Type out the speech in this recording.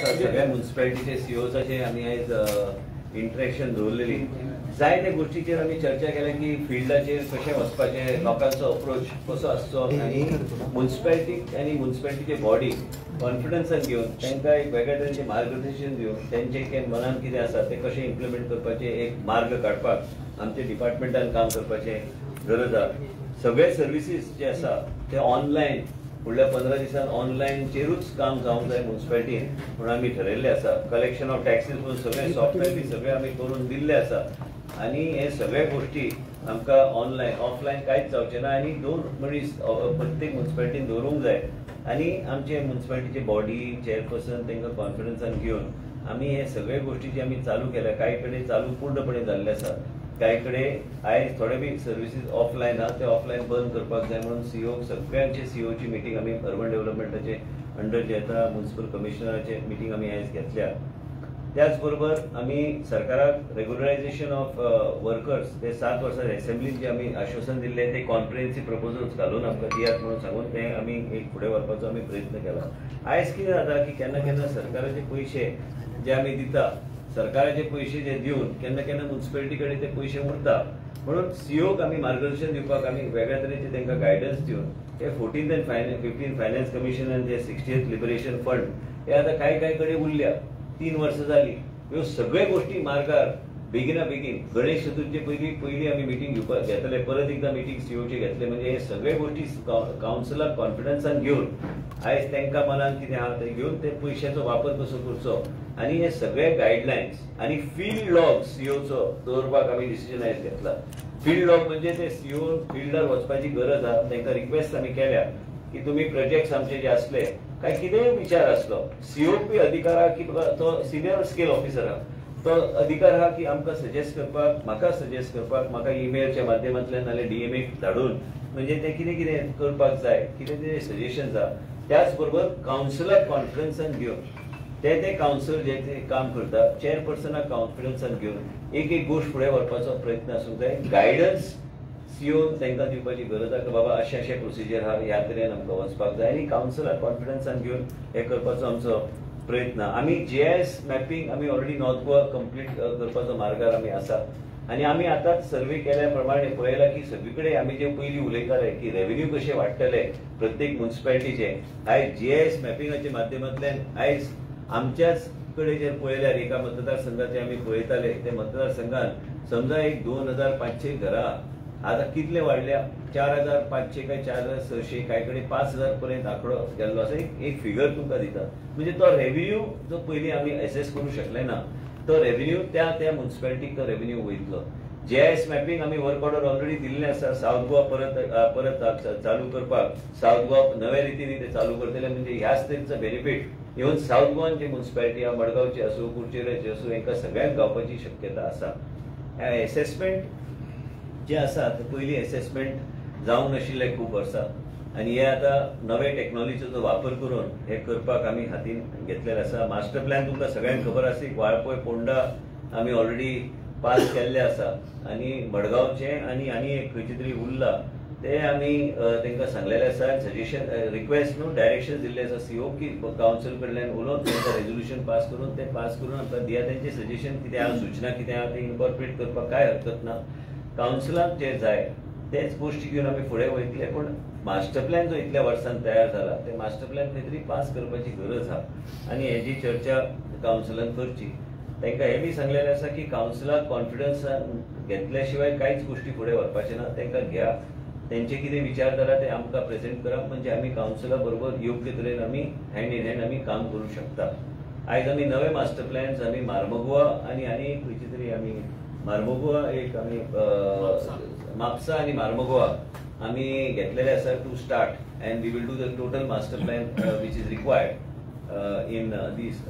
सगळ्या म्युनिसिपालिटीचे सीओचे आम्ही आज इंटरेक्शन दवरलेली जायत्या गोष्टीचेर आम्ही चर्चा केल्या की फिल्डाचेर कशें वचपाचें, लोकांचो अप्रोच कसो आसचो आनी म्युनिसिपालिटीक आनी म्युनिसिपालिटीचे बॉडी कॉन्फिडन्सान घेवन तांकां एक वेगळ्या तरेचें मार्गदर्शन दिवन तेंचे मनान कितें आसा ते कशें इम्प्लिमेंट करपाचें एक मार्ग काडपाक आमच्या डिपार्टमेंटान काम करपाचें गरज आसा. सगळे सर्विसीस जे आसा ते ऑनलायन फुडल्या 15 दिसान ऑनलायनचेरूच काम जावंक जाय म्युनिसिपालिटीन म्हणून आमी ठरयल्ले आसा. कलेक्शन ऑफ टॅक्सीस म्हणून सगळे सॉफ्टवेअर बी सगळे आमी करून दिल्ले आसा आनी हे सगळे गोष्टी आमकां ऑनलायन ऑफलायन कांयच जावचें ना आनी 2 मनीस प्रत्येक म्युनिसिपालिटीन दवरूंक जाय आनी आमचे म्युनिसिपालिटीचे बॉडी चेअरपर्सन तांकां कॉन्फिडन्सान घेवन आमी हे सगळे गोष्टी जी आमी चालू केल्या, कांय कडेन चालू पूर्णपणे जाल्ले आसा, कांय कडेन आयज थोडे बी सर्विसीस ऑफलायन आहा ते ऑफलायन बंद करपाक जाय म्हणून सीओ सगळ्यांचे सीओची मिटींग आमी अर्बन डेव्हलपमेंटाचे अंडर जे येता म्युनिसिपल कमिशनराचे मिटींग आमी आयज घेतल्या. त्याच बरोबर आमी सरकाराक रेग्युलरायझेशन ऑफ वर्कर्स ते 7 वर्सां असेंब्लीन जे आमी आश्वासन दिल्ले ते कॉन्फरन्सी प्रपोजल्स घालून आमकां दियात म्हणून सांगून ते आमी एक फुडें व्हरपाचो आमी प्रयत्न केला. आयज कितें जाता की केन्ना केन्ना सरकाराचे पयशे जे आमी दिता सरकाराचे पयशे जे दिवन केन्ना केन्ना म्युनिसिपालिटी कडेन ते पयशे उरता म्हणून सीओक आमी मार्गदर्शन दिवपाक आमी वेगळ्या तरेचे तांकां गायडन्स दिवन हे 14th and 15th finance commission आनी ते 60th लिबरेशन फंड हे आतां कांय कडेन उरल्या 3 वर्सां जाली. ह्यो सगळे गोष्टी मार्गार बेगिना बेगीन गणेश चतुर्थी पयली आमी मिटींग घेतले, परत एकदा मिटींग सीओचे घेतले म्हणजे हे सगळे गोष्टी कावन्सिलाक कॉन्फिडन्सान घेवन आयज तांकां मनान कितें आहा ते घेवन ते पयशांचो वापर कसो करचो आनी हे सगळे गायडलायन्स आनी फील्ड लॉग सीओचो दवरपाक आमी डिसिजन आयज घेतला. फील्ड लॉग म्हणजे ते सीओ फिल्डार वचपाची गरज आहा तांकां रिक्वेस्ट आमी केल्या की तुमी प्रोजेक्ट्स आमचे जे आसले काय कितेंय विचार आसलो सीओपी अधिकार आहा की तो सिनियर स्केल ऑफिसर आहा तो अधिकार आहा की आमकां सजेस्ट करपाक, म्हाका सजेस्ट करपाक, म्हाका ईमेलच्या माध्यमांतल्यान नाल्यार डीएमए धाडून म्हणजे ते कितें कितें करपाक जाय कितें कितें सजेशन्स आहा. त्याच बरोबर कावन्सिलाक कॉन्फिडन्सान घेवन ते कावन्सिल जे ते काम करता चेअरपर्सनाक कॉन्फिडन्सान घेवन एक गोष्ट फुडें व्हरपाचो प्रयत्न आसूंक जाय. गायडन्स सीओ तांकां दिवपाची गरज आहा की बाबा अशें प्रोसिजर आहा, ह्या तरेन आमकां वचपाक जाय आनी कावन्सिलाक कॉन्फिडन्सान घेवन हे करपाचो आमचो प्रयत्न. आमी जीआयएस मॅपिंग आमी ऑलरेडी नॉर्थ गोवा कंप्लीट करपाचो मार्गार आमी आसा आनी आमी आतांच सर्वे केल्या प्रमाणे पळयला की सगळीकडे आमी जे पयलीं उलयताले की रेव्हेन्यू कशे वाडटले प्रत्येक म्युनिसिपालिटीचे आयज जीआयएस मॅपिंगाच्या माध्यमांतल्यान आयज आमच्याच कडेन जर पळयल्यार एका मतदारसंघाचे आमी पळयताले ते मतदारसंघात समजा एक 2500 घरां आता कितले वाढल्या 4500 काय 4600 काय कडेन 5000 पर्यंत आंकडो गेल्लो आसा. एक फिगर तुमकां दिता म्हणजे तो रेव्हेन्यू जो पयलीं आमी एसेस करूंक शकले ना तो रेव्हेन्यू त्या म्युनिसिपालिटीक तो रेव्हेन्यू वयतलो. जीआयएस मॅपिंग आमी वर्क ऑर्डर ऑलरेडी दिल्लें आसा. साउथ गोवा परत चालू करपाक साउथ गोवा नव्या रितीन ते चालू करतले म्हणजे ह्याच तरेचो बेनिफीट इवन साउथ गोवान जी म्युनिसिपालिटी आहा मडगांवची आसूं कुडचेरेची आसूं हांकां सगळ्यांक गावपाची शक्यता आसा. एसेसमेंट जे आसा ते पयलीं एसेसमेंट जावंक नाशिल्ले खूब वर्सां आनी हे आतां नवे टेक्नॉलॉजीचो वापर करून हे करपाक आमी हातीन घेतलेले आसा. मास्टर प्लॅन तुमकां सगळ्यांक खबर आसा वाळपय पोंडा आमी ऑलरेडी पास केल्ले आसा आनी मडगांवचे आनी एक खंयचे तरी उरला ते आमी तांकां सांगलेले आसा. सजेशन रिक्वेस्ट न्हू डायरेक्शन दिल्ले आसा सीओ की कावन्सिल कडल्यान उलोवन तांकां रेजोल्युशन पास करून आमकां दिया तेंचे सजेशन कितें आहा सूचना कितें आहा ते इनकॉर्पोरेट करपाक काय हरकत ना. कावन्सिलाक जे जाय तेच गोष्टी घेवन आमी फुडें वयतले पूण मास्टर प्लॅन जो इतल्या वर्सान तयार जाला ते मास्टर प्लॅन खंय तरी पास करपाची गरज आहा आनी हेजी चर्चा कावन्सिलान करची. तांकां हे बी सांगलेलें आसा की कावन्सिलाक कॉन्फिडन्सान घेतल्या शिवाय कांयच गोष्टी फुडें व्हरपाचे ना. तांकां घ्या तेंचे कितें विचार जाला ते आमकां प्रेझेंट करप म्हणजे आमी कावन्सिला बरोबर योग्य तरेन आमी हँड इन हँड आमी काम करूंक शकता. आयज आमी नवे मास्टर प्लॅन्स आमी मार्मगोवा आनी खंयचे तरी आमी मार्मगोवा एक आमी म्हापसा आनी मार्मगोवा आमी घेतलेले आसा to start and we will do the total master plan which is required in this